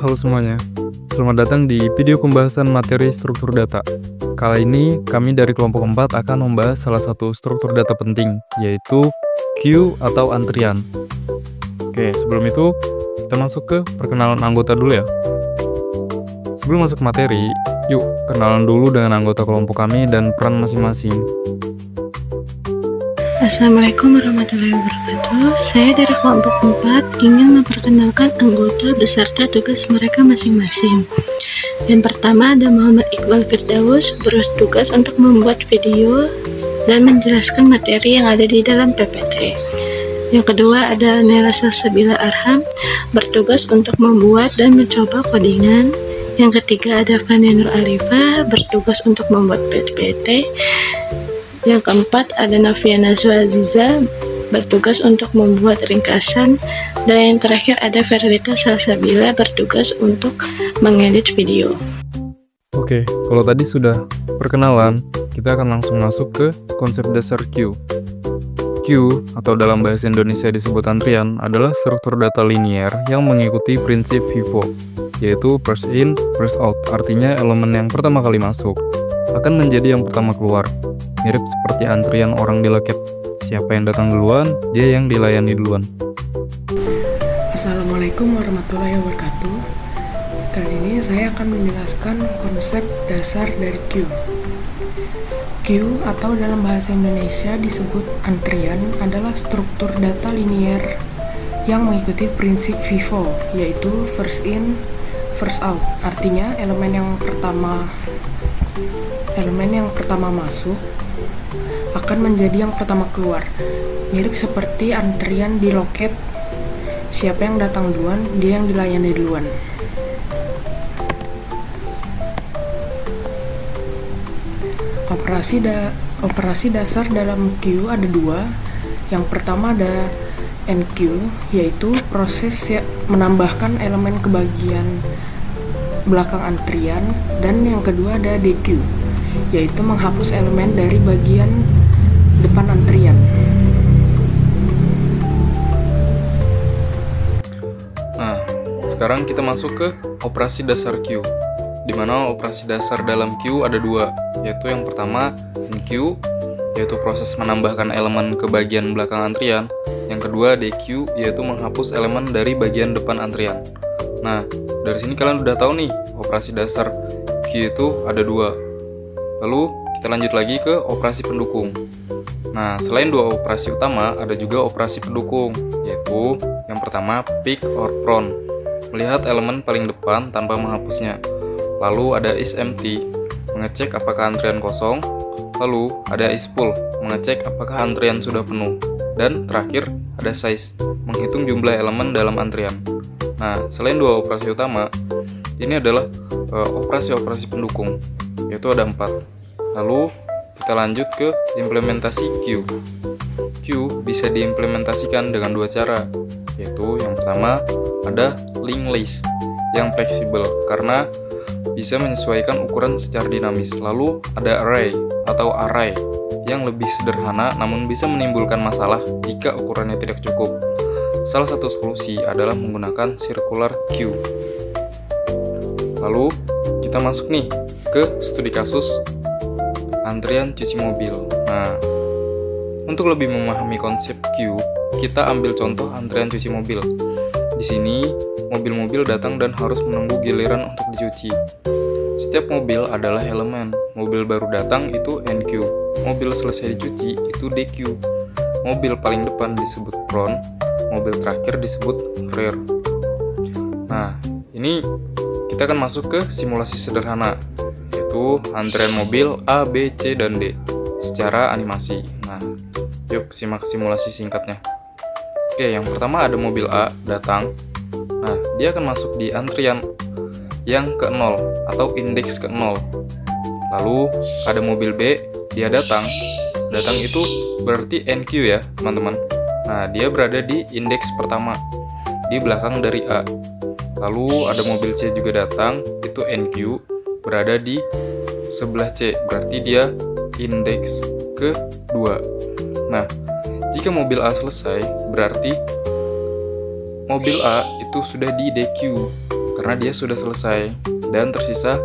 halo semuanya. Selamat datang di video pembahasan materi struktur data. Kali ini kami dari kelompok 4 akan membahas salah satu struktur data penting, yaitu queue atau antrian. Oke, sebelum itu kita masuk ke perkenalan anggota dulu ya. Sebelum masuk materi, yuk kenalan dulu dengan anggota kelompok kami dan peran masing-masing. Assalamualaikum warahmatullahi wabarakatuh. Saya dari kelompok 4 ingin memperkenalkan anggota beserta tugas mereka masing-masing. Yang pertama ada Muhammad Iqbal Firdaus, bertugas untuk membuat video dan menjelaskan materi yang ada di dalam PPT. Yang kedua ada Nela Salsabila Arham, bertugas untuk membuat dan mencoba codingan. Yang ketiga ada Fania Nur Alifa, bertugas untuk membuat PPT. Yang keempat ada Nafia Nazwa Aziza, bertugas untuk membuat ringkasan. Dan yang terakhir ada Ferdita Salsabila, bertugas untuk mengedit video. Oke, kalau tadi sudah perkenalan, kita akan langsung masuk ke konsep dasar queue. Queue, atau dalam bahasa Indonesia disebut antrian, adalah struktur data linier yang mengikuti prinsip FIFO, yaitu first in, first out. Artinya elemen yang pertama kali masuk akan menjadi yang pertama keluar. Mirip seperti antrian orang di loket. Siapa yang datang duluan, dia yang dilayani duluan. Assalamualaikum warahmatullahi wabarakatuh. Kali ini saya akan menjelaskan konsep dasar dari queue. Queue atau dalam bahasa Indonesia disebut antrian adalah struktur data linier yang mengikuti prinsip FIFO, yaitu first in, first out. Artinya elemen yang pertama masuk akan menjadi yang pertama keluar. Mirip seperti antrian di loket. Siapa yang datang duluan, dia yang dilayani duluan. Operasi dasar dalam queue ada dua. Yang pertama ada NQ, yaitu proses menambahkan elemen ke bagian belakang antrian, dan yang kedua ada DQ, yaitu menghapus elemen dari bagian depan antrian. Nah, sekarang kita masuk ke operasi dasar queue, di mana operasi dasar dalam queue ada dua, yaitu yang pertama NQ, yaitu proses menambahkan elemen ke bagian belakang antrian. Yang kedua DQ, yaitu menghapus elemen dari bagian depan antrian. Nah, dari sini kalian udah tahu nih, operasi dasar queue itu ada dua. Lalu kita lanjut lagi ke operasi pendukung. Nah, selain dua operasi utama, ada juga operasi pendukung, yaitu yang pertama pick or prone, melihat elemen paling depan tanpa menghapusnya. Lalu ada is empty, mengecek apakah antrian kosong. Lalu ada is full, mengecek apakah antrian sudah penuh. Dan terakhir ada size, menghitung jumlah elemen dalam antrian. Nah, selain dua operasi utama, ini adalah operasi-operasi pendukung, yaitu ada 4. Lalu kita lanjut ke implementasi queue. Queue bisa diimplementasikan dengan dua cara, yaitu yang pertama ada linked list yang fleksibel karena bisa menyesuaikan ukuran secara dinamis. Lalu ada array atau array yang lebih sederhana namun bisa menimbulkan masalah jika ukurannya tidak cukup. Salah satu solusi adalah menggunakan circular queue. Lalu kita masuk nih ke studi kasus antrian cuci mobil. Nah, untuk lebih memahami konsep queue, kita ambil contoh antrian cuci mobil. Di sini, mobil-mobil datang dan harus menunggu giliran untuk dicuci. Setiap mobil adalah elemen. Mobil baru datang itu NQ. Mobil selesai dicuci itu DQ. Mobil paling depan disebut front, mobil terakhir disebut rear. Nah, ini kita akan masuk ke simulasi sederhana, yaitu antrian mobil A, B, C, dan D secara animasi. Nah, yuk simak simulasi singkatnya. Oke, yang pertama ada mobil A datang. Nah, dia akan masuk di antrian yang ke-0 atau indeks ke-0. Lalu ada mobil B, dia datang. Datang itu berarti NQ ya, teman-teman. Nah, dia berada di indeks pertama, di belakang dari A. Lalu ada mobil C juga datang, itu NQ, berada di sebelah C, berarti dia indeks ke-2. Nah, jika mobil A selesai, berarti mobil A itu sudah di DQ. karena dia sudah selesai. Dan tersisa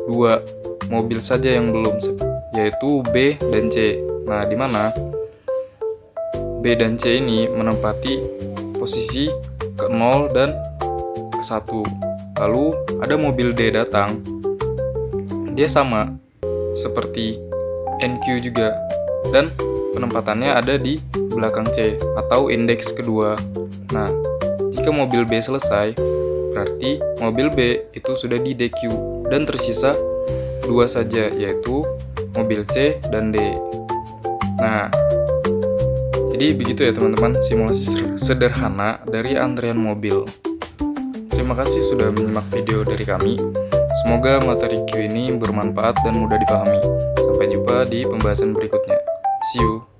2 mobil saja yang belum, yaitu B dan C. Nah, di mana B dan C ini menempati posisi ke-0 dan ke-1. Lalu ada mobil D datang. Dia sama seperti NQ juga, dan penempatannya ada di belakang C atau indeks kedua. Nah, jika mobil B selesai, berarti mobil B itu sudah di DQ dan tersisa 2 saja, yaitu mobil C dan D. Nah, jadi begitu ya teman-teman, simulasi sederhana dari antrian mobil. Terima kasih sudah menyimak video dari kami. Semoga materi Q ini bermanfaat dan mudah dipahami. Sampai jumpa di pembahasan berikutnya. See you.